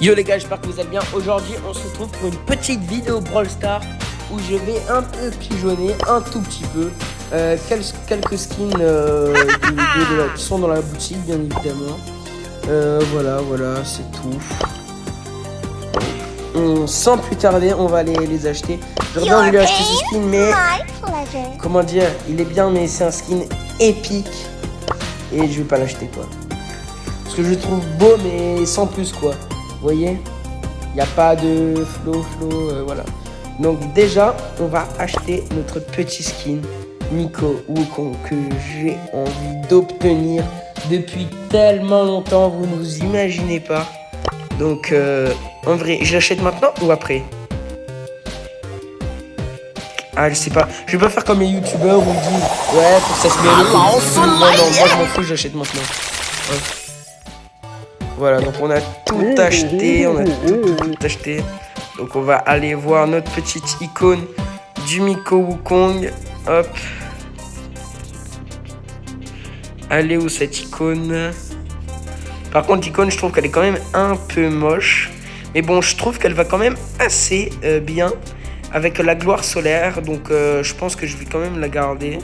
Yo les gars, j'espère que vous allez bien. Aujourd'hui on se retrouve pour une petite vidéo Brawl Stars où je vais un peu pigeonner un tout petit peu quelques skins qui sont dans la boutique bien évidemment. Voilà, c'est tout. Sans plus tarder, on va aller les acheter. J'aurais bien voulu acheter ce skin, mais comment dire, il est bien, mais c'est un skin épique et je vais pas l'acheter quoi. Parce que je le trouve beau, mais sans plus quoi. Vous voyez, il n'y a pas de flow, voilà. Donc déjà, on va acheter notre petit skin Nico Wukong que j'ai envie d'obtenir depuis tellement longtemps, vous ne vous imaginez pas. Donc en vrai, je l'achète maintenant ou après? Ah, je sais pas. Je vais pas faire comme les youtubeurs où ils disent ouais, faut que ça se mérite. Non, moi je m'en fous, j'achète maintenant. Ouais. Voilà, donc on a tout acheté, tout acheté. Donc on va aller voir notre petite icône du Nico Wukong. Hop. Elle est où cette icône? Par contre, l'icône, je trouve qu'elle est quand même un peu moche. Mais bon, je trouve qu'elle va quand même assez bien avec la gloire solaire. Donc je pense que je vais quand même la garder.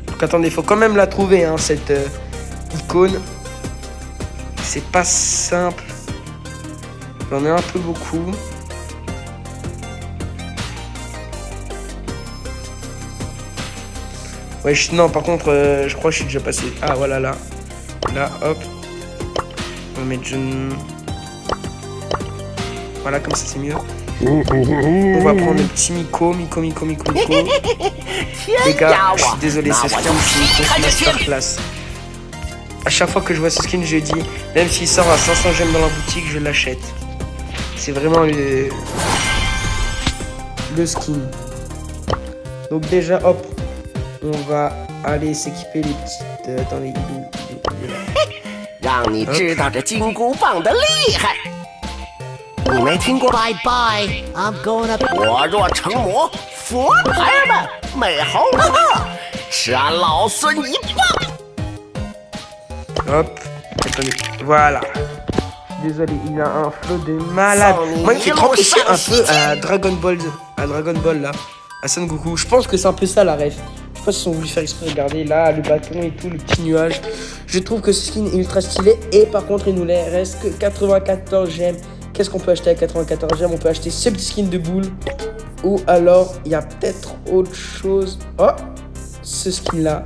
Donc attendez, il faut quand même la trouver, hein, cette icône. C'est pas simple. J'en ai un peu beaucoup. Ouais, non, par contre, je crois que je suis déjà passé. Ah, voilà, là. Là, hop. On va mettre jaune. Voilà, comme ça, c'est mieux. On va prendre le petit Miko. Les gars, je suis désolé, ce skin, c'est une masterclass. À chaque fois que je vois ce skin, je dis, même s'il sort à 500 gemmes dans la boutique, je l'achète. C'est vraiment le skin. Donc déjà, hop, on va aller s'équiper les petites... attendez, il est là. 让你知道这金箍棒的厉害。你没听过 Bye bye, I'm gonna 我若成魔，佛牌们美猴乐，吃俺老孙一棒。 Hop, attendez, voilà. Désolé, il a un flow de malade. Moi, il me fait trop penser un peu à Dragon Ball là, à Son Goku. Je pense que c'est un peu ça la ref. Je sais pas s'ils ont voulu faire exprès. Regardez là, le bâton et tout, le petit nuage. Je trouve que ce skin est ultra stylé. Et par contre, il nous reste que 94 gemmes. Qu'est-ce qu'on peut acheter à 94 gemmes? On peut acheter ce petit skin de boule. Ou alors, il y a peut-être autre chose. Oh, ce skin là.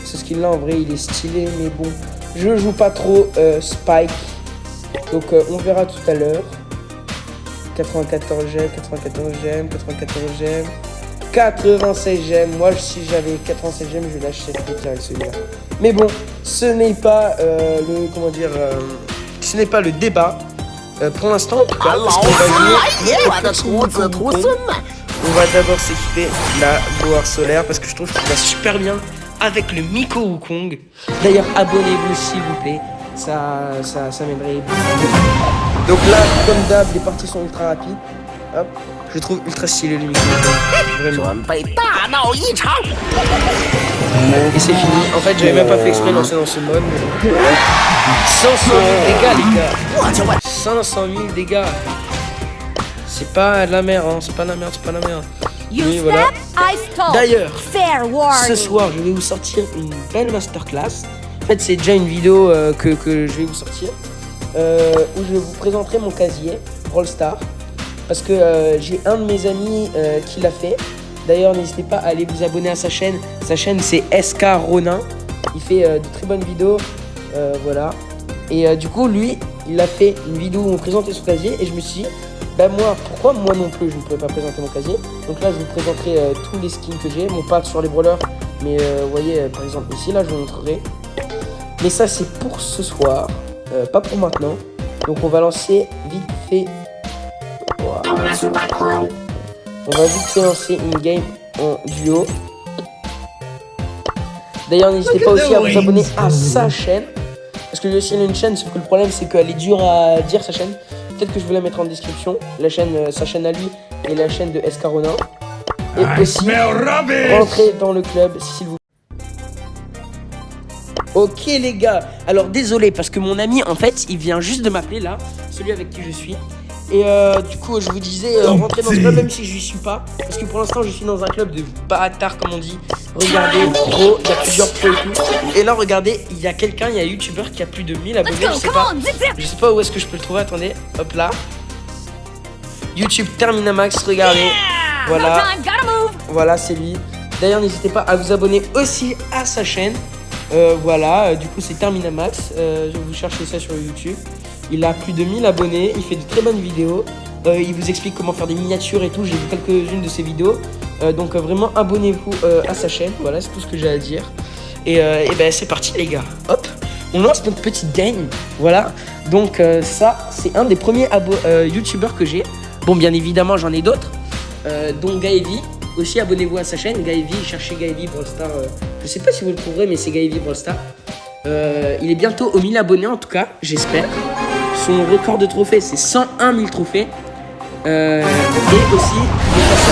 Ce skin là, en vrai, il est stylé, mais bon. Je joue pas trop Spike. Donc on verra tout à l'heure. 94 gemmes, 96 gemmes. Moi, si j'avais 96 gemmes, je l'achèterais direct celui-là. Mais bon, ce n'est pas ce n'est pas le débat. Pour l'instant, en tout cas, parce qu'on va jouer. On va d'abord s'équiper la gloire solaire parce que je trouve qu'il va super bien avec le Nico Wukong. D'ailleurs, abonnez-vous s'il vous plaît. Ça m'aiderait beaucoup. Donc là, comme d'hab, les parties sont ultra rapides. Hop, je trouve ultra stylé le Nico Wukong. Vraiment. Et c'est fini. En fait, j'avais même pas fait exprès de lancer dans ce mode. Mais... 500 000 dégâts, les gars. 500 000 dégâts. C'est pas la merde, hein. C'est pas la merde. Oui, voilà. D'ailleurs, ce soir, je vais vous sortir une belle masterclass. En fait, c'est déjà une vidéo que je vais vous sortir où je vous présenterai mon casier Brawl Stars parce que j'ai un de mes amis qui l'a fait. D'ailleurs, n'hésitez pas à aller vous abonner à sa chaîne. Sa chaîne, c'est SK Ronin. Il fait de très bonnes vidéos, voilà. Et du coup, lui, il a fait une vidéo où on présentait son casier et je me suis dit, bah moi, pourquoi moi non plus je ne pourrais pas présenter mon casier? Donc là, je vous présenterai tous les skins que j'ai. Bon, pas sur les brawlers, mais vous voyez, par exemple ici, là, je vous montrerai. Mais ça, c'est pour ce soir, pas pour maintenant. Donc on va lancer vite fait. Wow. On va vite fait lancer une game en duo. D'ailleurs, n'hésitez pas aussi à vous abonner à sa chaîne. Parce que lui aussi, il a une chaîne, sauf que le problème, c'est qu'elle est dure à dire, sa chaîne. Peut-être que je vous la mettrai en description. La chaîne, sa chaîne à lui et la chaîne de SK Ronin. Et aussi, rentrez dans le club, s'il vous plaît. Ok les gars, alors désolé parce que mon ami en fait il vient juste de m'appeler là, celui avec qui je suis. Et du coup je vous disais rentrer dans ce club même si je n'y suis pas. Parce que pour l'instant je suis dans un club de bâtards comme on dit. Regardez, pro, il y a plusieurs pros et tout. Et là regardez, il y a quelqu'un, il y a un youtubeur qui a plus de 1000 abonnés, je sais pas où est-ce que je peux le trouver, attendez, hop là. YouTube Terminamax, regardez. Voilà, voilà c'est lui. D'ailleurs n'hésitez pas à vous abonner aussi à sa chaîne. Voilà, du coup c'est Terminamax, vous cherchez ça sur YouTube. Il a plus de 1000 abonnés, il fait de très bonnes vidéos. Il vous explique comment faire des miniatures et tout, j'ai vu quelques-unes de ses vidéos. Donc vraiment abonnez-vous à sa chaîne, voilà c'est tout ce que j'ai à dire. Et ben c'est parti les gars, hop, on lance notre petite game, voilà. Donc ça c'est un des premiers youtubeurs que j'ai. Bon bien évidemment j'en ai d'autres, dont Gaevi. Aussi abonnez-vous à sa chaîne, Gaevi, cherchez Gaevi Brawl Star, je sais pas si vous le trouverez mais c'est Gaevi Brawl Star. Il est bientôt aux 1000 abonnés en tout cas, j'espère. Son record de trophées c'est 101 000 trophées. Et aussi, il est passé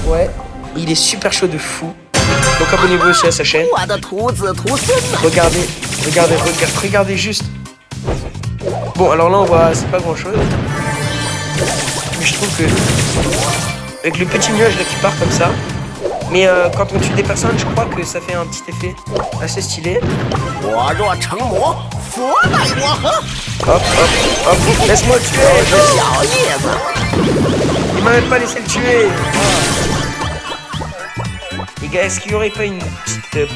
au ouais, il est super chaud de fou. Donc abonnez-vous aussi à sa chaîne. Regardez juste. Bon alors là on voit, c'est pas grand chose. Mais je trouve que avec le petit nuage là qui part comme ça. Mais quand on tue des personnes, je crois que ça fait un petit effet assez stylé. Hop, hop, hop, laisse-moi le tuer. Il m'a même pas laissé le tuer. Les gars, est-ce qu'il y aurait pas une petite...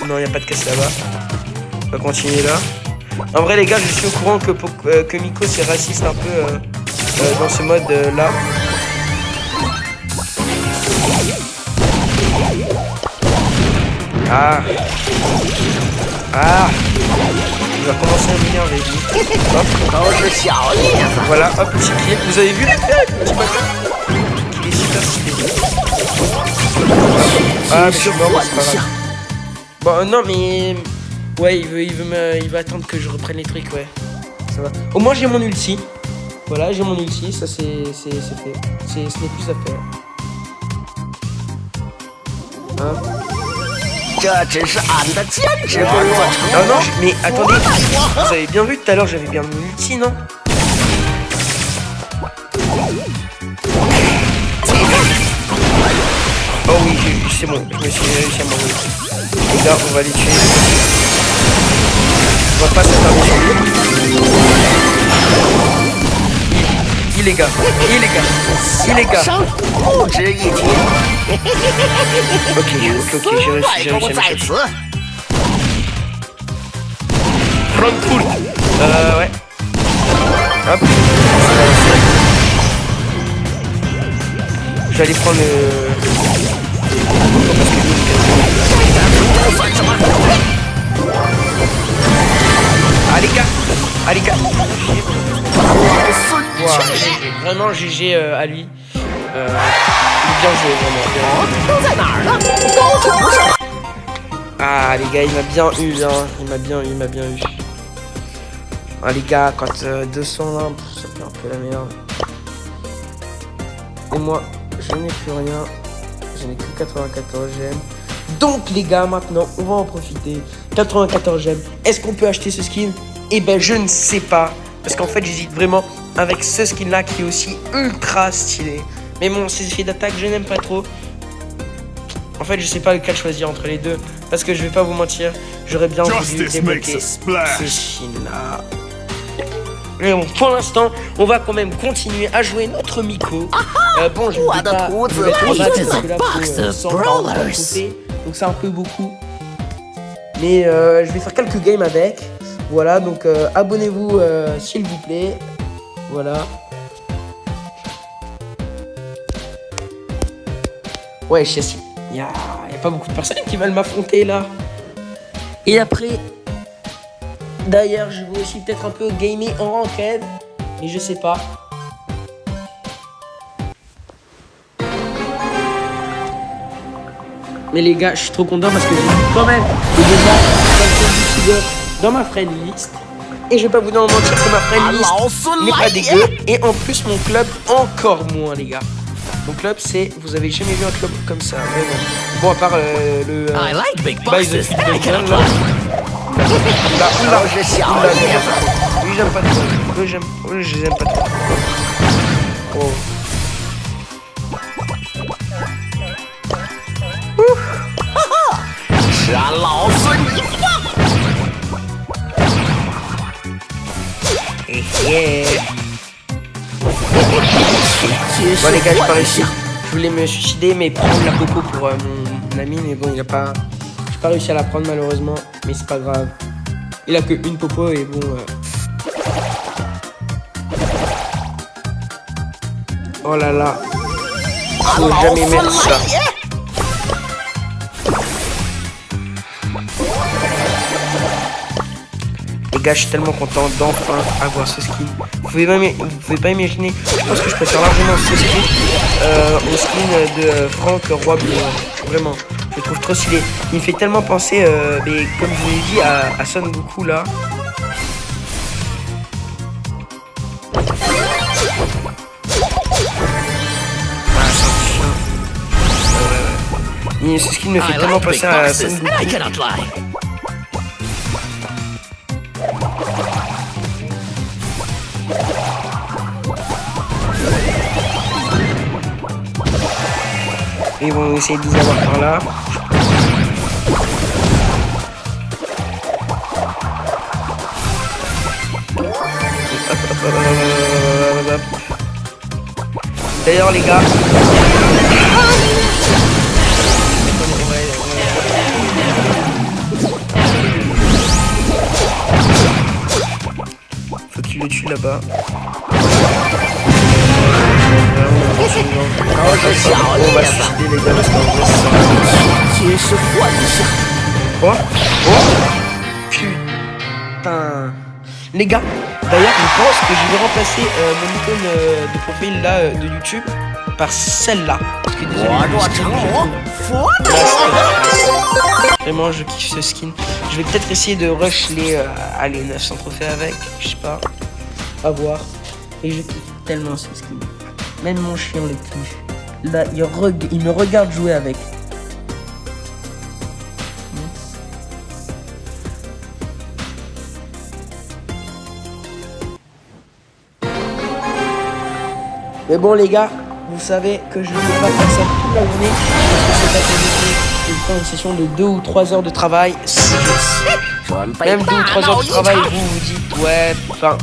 Non, il n'y a pas de caisse là-bas. On va continuer là. En vrai les gars, je suis au courant que Miko c'est raciste un peu dans ce mode là. Ah. Il va commencer à m'énerver lui. Hop. Voilà, hop, petit kill. Vous avez vu l'effet avec le petit bâton? Il est super stylé. Ah mais je suis mort, c'est pas grave. Bon non mais... Ouais il veut attendre que je reprenne les trucs, ouais. Ça va. Au moins j'ai mon ulti. Voilà, j'ai mon ulti, ça c'est fait. Ce n'est plus à faire. Hein? Ah non, mais attendez, vous avez bien vu tout à l'heure, j'avais bien mon ulti, non? Oh oui, c'est bon, je me suis réussi à m'envoyer. Et là, on va les tuer. On va pas s'attarder sur lui. Il est gars, Ok, j'ai réussi à m'échapper. Frankfurt. Ouais. Hop. Je vais aller prendre le... Allez gars. Wow, vraiment GG à lui. Il est bien joué vraiment. Ah les gars, il m'a bien eu hein. Il m'a bien eu. Ah les gars, quand 200 là, ça fait un peu la merde. Et moi, je n'ai plus rien. Je n'ai que 94 gemmes. Donc les gars, maintenant, on va en profiter. 94 gemmes. Est-ce qu'on peut acheter ce skin? Eh ben je ne sais pas. Parce qu'en fait, j'hésite vraiment avec ce skin-là qui est aussi ultra stylé. Mais bon, ces effets d'attaque, je n'aime pas trop. En fait, je sais pas lequel choisir entre les deux. Parce que je vais pas vous mentir, j'aurais bien voulu débloquer ce skin-là. Mais bon, pour l'instant, on va quand même continuer à jouer notre Miko. Bon, je ne vais pas vous mettre en bas parce que là, faut 140 trophées. Donc c'est un peu beaucoup. Mais je vais faire quelques games avec. Voilà, donc abonnez-vous s'il vous plaît. Voilà. Ouais, je sais. Il y a pas beaucoup de personnes qui veulent m'affronter là. Et après, d'ailleurs, je vais aussi peut-être un peu gamer en ranked. Mais je sais pas. Mais les gars, je suis trop content parce que j'ai quand même déjà quelques youtubeurs dans ma friend list. Et je vais pas vous mentir que ma friend list n'est pas dégueu. Et en plus, mon club encore moins, les gars. Mon club, c'est... Vous avez jamais vu un club comme ça, vraiment. Bon, à part le... By the Fit Dungeon, là. Oula, lui, j'aime pas trop. Eux, je les aime pas trop. Oh. Bon les gars, j'ai pas réussi. Je voulais me suicider mais prendre la popo pour mon ami, mais bon il a pas... J'ai pas réussi à la prendre malheureusement, mais c'est pas grave. Il a que une popo et bon... Oh là là. Faut jamais mettre ça. Les gars, je suis tellement content d'enfin avoir ce skin. Vous pouvez pas imaginer. Je pense que je préfère largement ce skin au skin de Franck Roi Bleu. Vraiment, je le trouve trop stylé. Il me fait tellement penser, mais comme je vous l'ai dit, à Son Goku là. Et ce skin me fait tellement penser à Son Goku. Et ils vont essayer de les avoir par là. D'ailleurs les gars, faut qu'il le tue là-bas. On va suicider les gars parce qu'en vrai oh putain. Les gars, d'ailleurs je pense que je vais remplacer mon icône de profil là de YouTube par celle-là. Parce que vraiment je kiffe ce skin. Je vais peut-être essayer de rush les 900 trophées avec, je sais pas. À voir. Et je kiffe tellement ce skin. Même mon chien le kiffe. Là, il me regarde jouer avec. Mais bon les gars, vous savez que je ne vais pas faire ça toute la journée. Parce que cet après-midi, je vais faire une session de 2 ou 3 heures de travail. Même 2 ou 3 heures de travail, vous dites, ouais, enfin...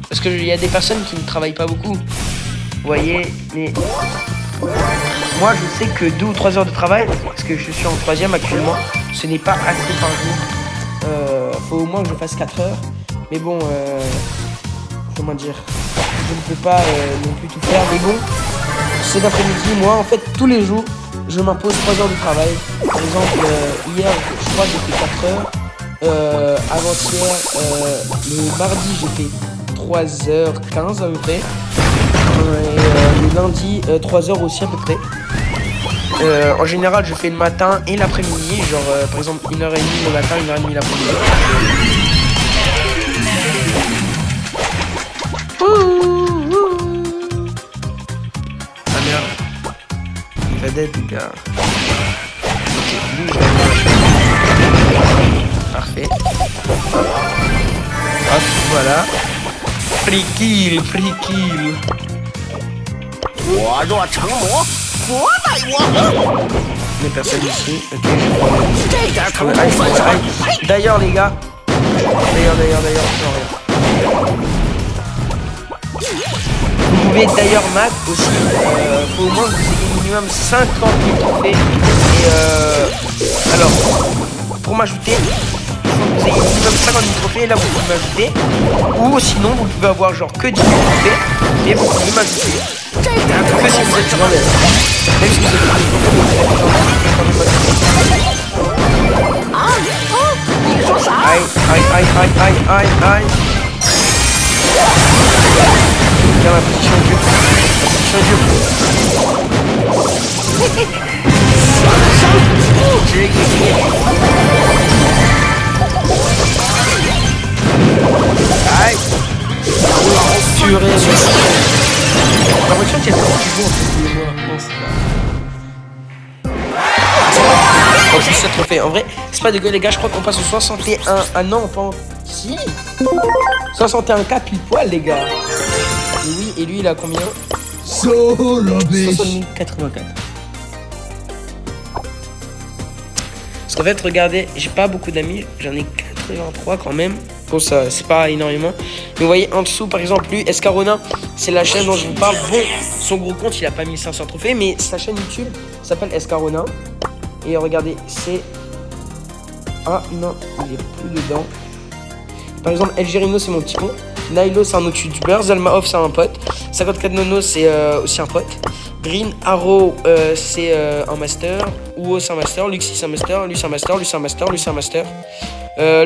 Parce qu'il y a des personnes qui ne travaillent pas beaucoup. Vous voyez, mais... Moi, je sais que 2 ou 3 heures de travail, parce que je suis en 3e actuellement, ce n'est pas assez par jour. Faut au moins que je fasse 4 heures. Mais bon, comment dire, je ne peux pas non plus tout faire. Mais bon, cet après-midi, moi, en fait, tous les jours, je m'impose 3 heures de travail. Par exemple, hier, je crois que j'ai fait 4 heures. Avant-hier, le mardi, j'ai fait 3h15 à peu près. Et le lundi, 3h aussi à peu près. En général, je fais le matin et l'après-midi. Genre, par exemple, 1h30 le matin, 1h30 l'après-midi. Ah merde. Il va dead, les gars. Ok, lui, je vais... Parfait. Hop, voilà. Free kill, free kill. Les personnes ici. Ok, d'ailleurs les gars. D'ailleurs. Vous pouvez d'ailleurs mat aussi. Faut au moins que vous ayez minimum 50 000 trophées. Et alors, pour m'ajouter, vous avez minimum 50 000 trophées, là vous pouvez m'ajouter. Ou sinon vous pouvez avoir genre que 10 000 trophées, et vous pouvez m'ajouter. Que si vous êtes sur même si vous êtes aïe. Regarde ma position de dieu. J'ai gagné. Aïe. Tu réussis. J'ai l'impression qu'il y a des gens qui jouent en fait. vrai, c'est pas dégueu les gars, je crois qu'on passe au 61. Ah non, pas en... Si 61K pile poil les gars. Et oui, et lui il a combien? 84. Parce qu'en fait, regardez, j'ai pas beaucoup d'amis, j'en ai 83 quand même. Bon, ça, c'est pas énormément. Mais vous voyez, en dessous, par exemple, lui, Escarona, c'est la chaîne dont je vous parle. Bon, son gros compte, il a pas 1500 trophées, mais sa chaîne YouTube s'appelle Escarona. Et regardez, c'est... Ah non, il est plus dedans. Par exemple, Elgerino, c'est mon petit compte. Nailo, c'est un autre youtubeur. Zalma Off, c'est un pote. 54 Nono, c'est aussi un pote. Green Arrow, c'est un master. Uo, c'est un master. Luxi, c'est un master. Lui, c'est un master. Lui, c'est un master. Lui, c'est un master.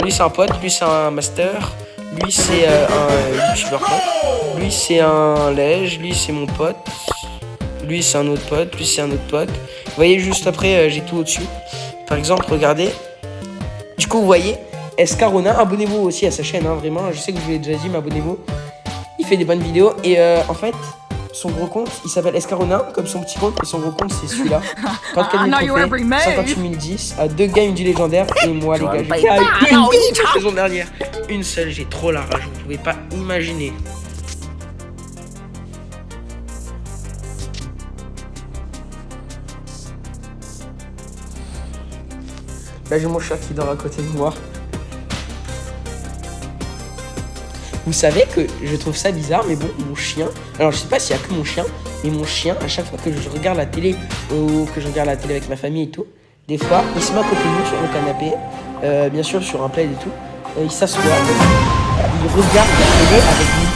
Lui, c'est un pote. Lui, c'est un master. Lui, c'est un youtubeur pote. Lui, c'est un lège. Lui, c'est mon pote. Lui, c'est un autre pote. Lui, c'est un autre pote. Vous voyez, juste après, j'ai tout au-dessus. Par exemple, regardez. Du coup, vous voyez, Escarona, abonnez-vous aussi à sa chaîne, hein, vraiment. Je sais que je vous l'ai déjà dit, mais abonnez-vous. Il fait des bonnes vidéos. Et en fait, son gros compte, il s'appelle Escarona, comme son petit compte. Et son gros compte, c'est celui-là. 34 000 trophées, 58 010, à 2 games du légendaire. Et moi, les gars, j'ai fait une saison dernière. Une seule, j'ai trop la rage. Vous pouvez pas imaginer. Là, j'ai mon chat qui dort à côté de moi. Vous savez que je trouve ça bizarre, mais bon, mon chien... Alors, je sais pas s'il y a que mon chien, mais mon chien, à chaque fois que je regarde la télé, ou que je regarde la télé avec ma famille et tout, des fois, il se met à côté de nous sur le canapé, bien sûr sur un plaid et tout, il s'assoit, il regarde la télé avec nous.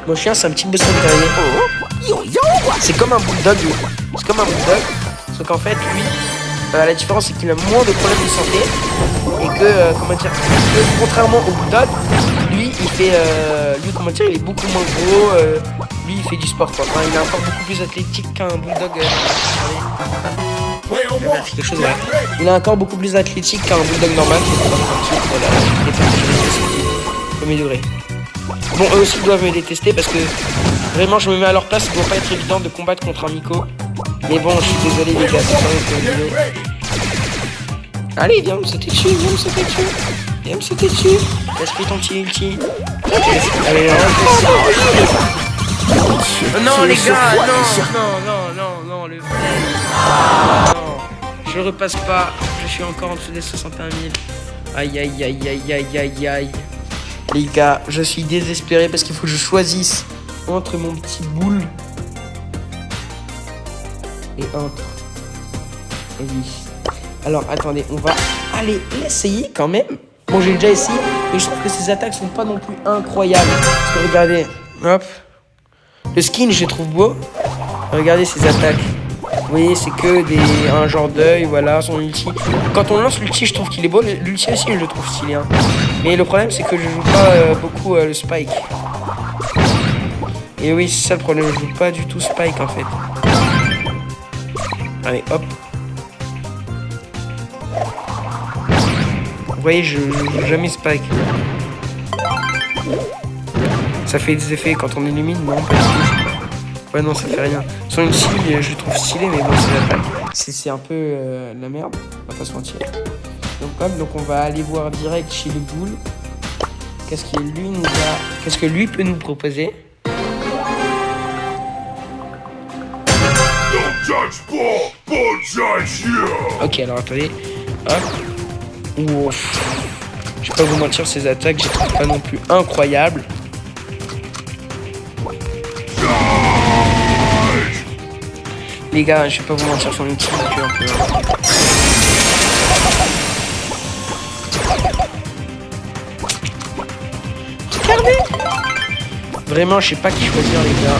Mon chien, c'est un petit boston terrier. C'est comme un bulldog, lui. C'est comme un bulldog, sauf qu'en fait, lui... la différence c'est qu'il a moins de problèmes de santé et que comment dire, que, contrairement au bulldog, lui il fait lui comment dire, il est beaucoup moins gros, lui il fait du sport quoi. Enfin, il est encore beaucoup plus athlétique qu'un bulldog. Quelque chose, ouais. Il est encore beaucoup plus athlétique qu'un bulldog normal. Voilà, premier degré. Bon, eux aussi doivent me détester parce que vraiment je me mets à leur place, ça doit pas être évident de combattre contre un Miko. Mais bon, je suis désolé les gars, c'est pas une vidéo. Allez, viens me sauter dessus, viens me sauter dessus. Viens me sauter dessus. Laisse pris ton petit ulti. Allez, non les gars, non, le vrai. Non, je repasse pas, je suis encore en dessous des 61 000. Aïe. Les gars, je suis désespéré parce qu'il faut que je choisisse entre mon petit boule et entre. Oui. Alors, attendez, on va aller l'essayer quand même. Bon, j'ai déjà essayé, mais je trouve que ces attaques sont pas non plus incroyables. Parce que regardez, hop. Le skin, je les trouve beau. Regardez ces attaques. Vous voyez, c'est que un genre d'œil, voilà, son ulti. Quand on lance l'ulti, je trouve qu'il est beau. L'ulti aussi, je le trouve stylé. Hein. Mais le problème, c'est que je joue pas beaucoup le Spike. Et oui, c'est ça le problème, je joue pas du tout Spike en fait. Allez, hop. Vous voyez, je joue jamais Spike. Ça fait des effets quand on illumine, non pas du tout. Ouais, non, ça fait rien. Son ulti, je le trouve stylé, mais bon, c'est l'attaque. C'est un peu la merde, on va pas se mentir. Donc, hop, donc on va aller voir direct chez le boule. Qu'est-ce que lui peut nous proposer? Ok, alors attendez. Hop. Ouf. Je vais pas vous mentir, ces attaques, je les trouve pas non plus incroyables. Les gars, je vais pas vous mentir, son ulti un peu. Regardez. Vraiment, je sais pas qui choisir, les gars.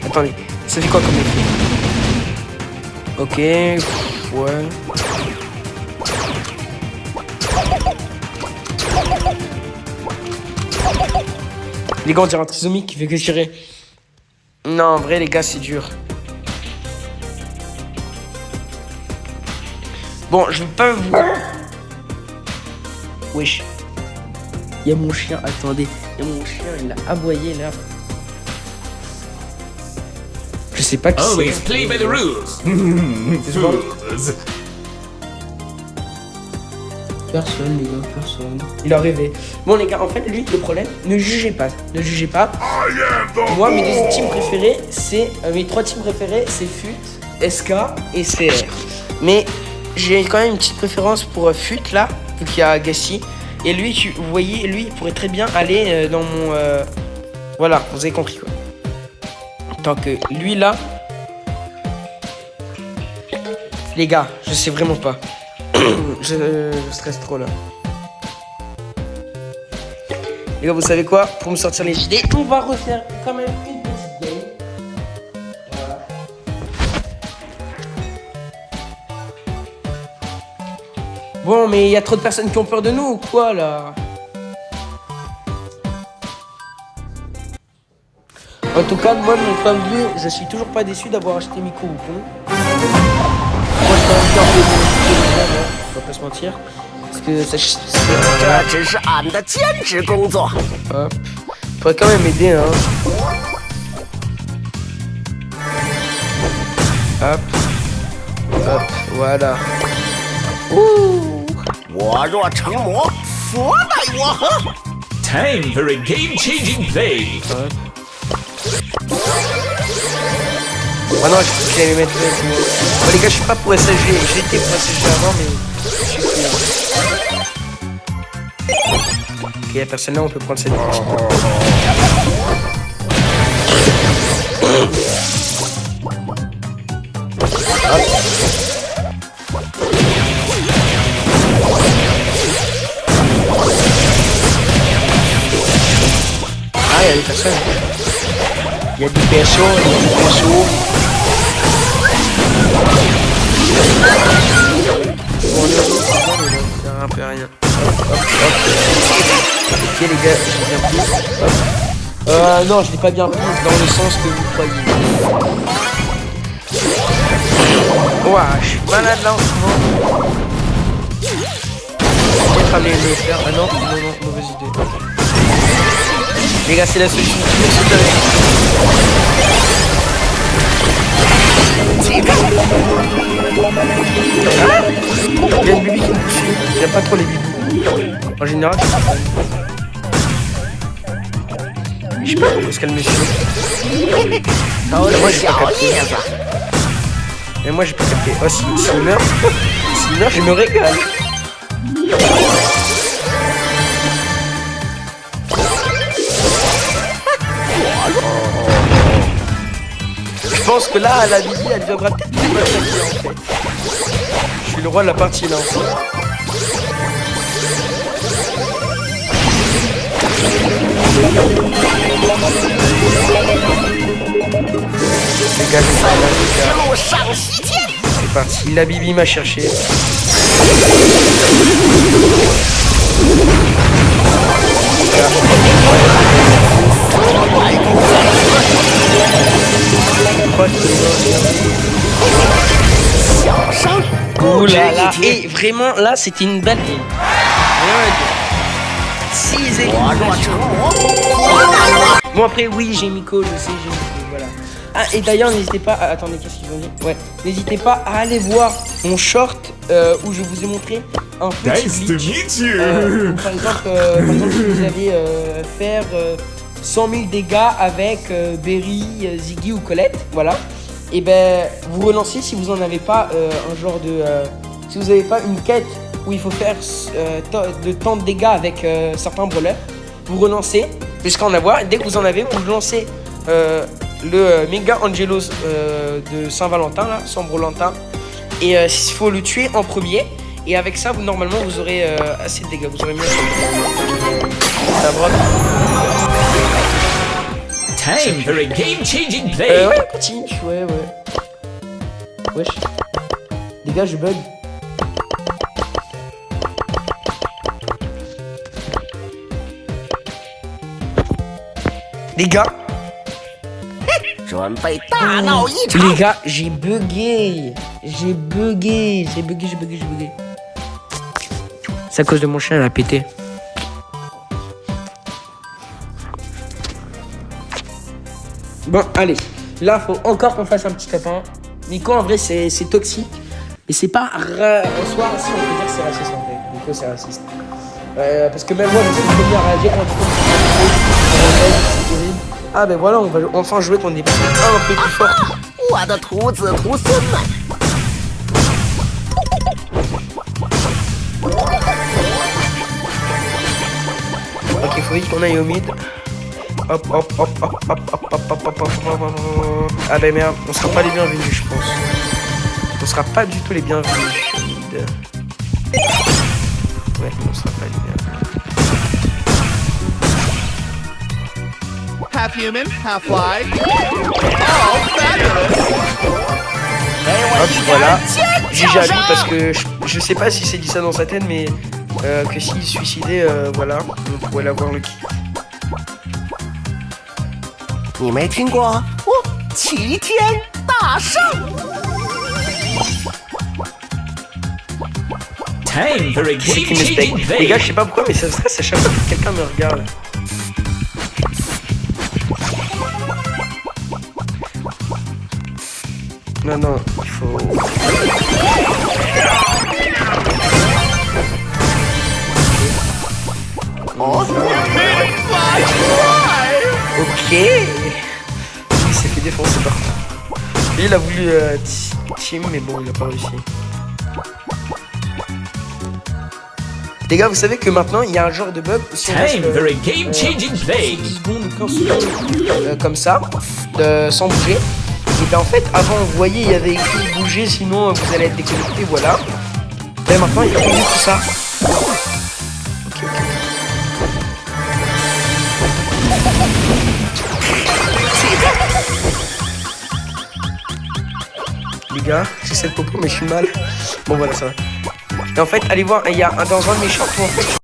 Attendez, ça fait quoi comme effet? Ok, ouais. Les gars, on dirait un trisomique qui fait que tirer. Non, en vrai, les gars, c'est dur. Bon, je vais pas vous... Wesh. Il y a mon chien, attendez. Il y a mon chien, il a aboyé là. Je sais pas qui Always c'est. play by the rules. Fools. Personne, les gars, personne. Il a rêvé. Bon, les gars, en fait, lui, le problème, ne jugez pas. Ne jugez pas. Moi, mes deux teams préférés, c'est. Mes trois teams préférés, c'est FUT, SK et CR. Mais j'ai quand même une petite préférence pour FUT, là, vu qu'il y a Gassi. Et lui, vous voyez, lui, il pourrait très bien aller dans mon. Voilà, vous avez compris, quoi. Tant que lui, là. Les gars, je sais vraiment pas. Je stresse trop là. Les gars, vous savez quoi? Pour me sortir les idées, on va refaire quand même une petite game. Voilà. Bon, mais il y a trop de personnes qui ont peur de nous ou quoi là? En tout cas, moi de mon point de vue, je suis toujours pas déçu d'avoir acheté Miko Wukong. Moi, je peux bien on va pas se mentir. Parce que ça. 这只是俺的兼职工作。 Hop. Faudrait quand même aider, hein. Hop. Hop. Voilà. Ouh. 我若成魔，佛奈我何？ Time for a game-changing play. Hop. Oh non, je vais les mettre. Bon, les gars, je suis pas pour SSG. J'étais pour SSG avant, mais. Je suis plus. Ok, y'a personne là, on peut prendre cette petite. Ah, y'a des personnes. Y'a du PSO, y'a du PSO. Bon, on est un peu rien. Hop, hop. Ok les gars, j'ai bien pris. Hop. Non, je l'ai pas bien pris dans le sens que vous croyez. Ouah, je suis malade là en ce moment. Peut-être aller le faire. Ah non, mauvaise idée. Les gars, c'est la solution. Toujours sauter avec. Il y a une bibi qui me suit. J'aime pas trop les bibis. En général, je suis pas fan. Je sais pas pourquoi est-ce qu'elle me suit. Ah ouais, moi j'ai pas capté. Mais moi j'ai pas capté. Oh, s'il meurt, je me régale. Je pense que là, la bibi, elle viendra peut-être plus m'attaquer en fait. Je suis le roi de la partie là en fait. Les gars, c'est parti, la bibi m'a cherché. Ouh là là, et vraiment là c'était une belle game. Rien à dire. 6 éliminations. Bon après oui j'ai Miko, je sais j'ai Miko, voilà. Ah et d'ailleurs n'hésitez pas, attendez qu'est-ce qu'ils ont dit? Ouais, n'hésitez pas à aller voir mon short où je vous ai montré un petit glitch. Par exemple si vous allez faire 100 000 dégâts avec Berry, Ziggy ou Colette, voilà. Et ben vous relancez si vous en avez pas un genre de si vous n'avez pas une quête où il faut faire de tant de dégâts avec certains brawlers, vous relancez jusqu'à en avoir. Et dès que vous en avez, vous lancez le Mega Angelos de Saint-Valentin là, Saint-Valentin, et il faut le tuer en premier. Et avec ça, normalement, vous aurez assez de dégâts. Vous aurez mieux. Ça va. Time for a game-changing play. Ouais, continue. Ouais. Wesh. Les gars, je bug. Les gars. Les gars, j'ai bugué. C'est à cause de mon chien, elle a pété. Bon, allez. Là, faut encore qu'on fasse un petit top 1. Nico, en vrai, c'est toxique. Et c'est pas en soi, si on peut dire que c'est raciste en vrai. Nico, c'est raciste. Parce que même moi, je suis le premier à réagir quand c'est horrible. Ah ben voilà, on va enfin jouer contre des personnes un peu plus fortes. 我的徒子徒孙们， Ok, faut vite qu'on aille au mid. Hop, hop, hop, hop, hop, hop, hop, hop, hop, hop, hop, hop. Ah ben merde, on sera pas les bienvenus, je pense. On sera pas du tout les bienvenus. Mid. Ouais, on sera pas les bienvenus. Half human, half fly. Oh, fabulous! Hop, voilà. J'ai jaloux parce que je sais pas si c'est dit ça dans sa tête, mais que s'il se suicidait, voilà, on pourrait l'avoir le kill. 你没听过齐天大圣？ Time for a Qui game me changing steak. play. Les gars, je sais pas pourquoi, mais ça me stresse à chaque fois que quelqu'un me regarde. Non, non, il faut... Ok. Il s'est fait défoncer par contre. Lui, il a voulu team, mais bon, il a pas réussi. Les gars, vous savez que maintenant, il y a un genre de bug où si on reste, Time for a game changing play. 10 secondes ou 15 secondes comme ça, sans bouger. Et bien en fait, avant, vous voyez, il y avait écrit bouger, sinon vous allez être déconnecté, voilà. Et maintenant, il y a plus tout ça. Ok, ok. Les gars, j'essaie de popo, mais je suis mal. Bon, voilà, ça va. Et en fait, allez voir, il y a dans un de mes champs, en fait,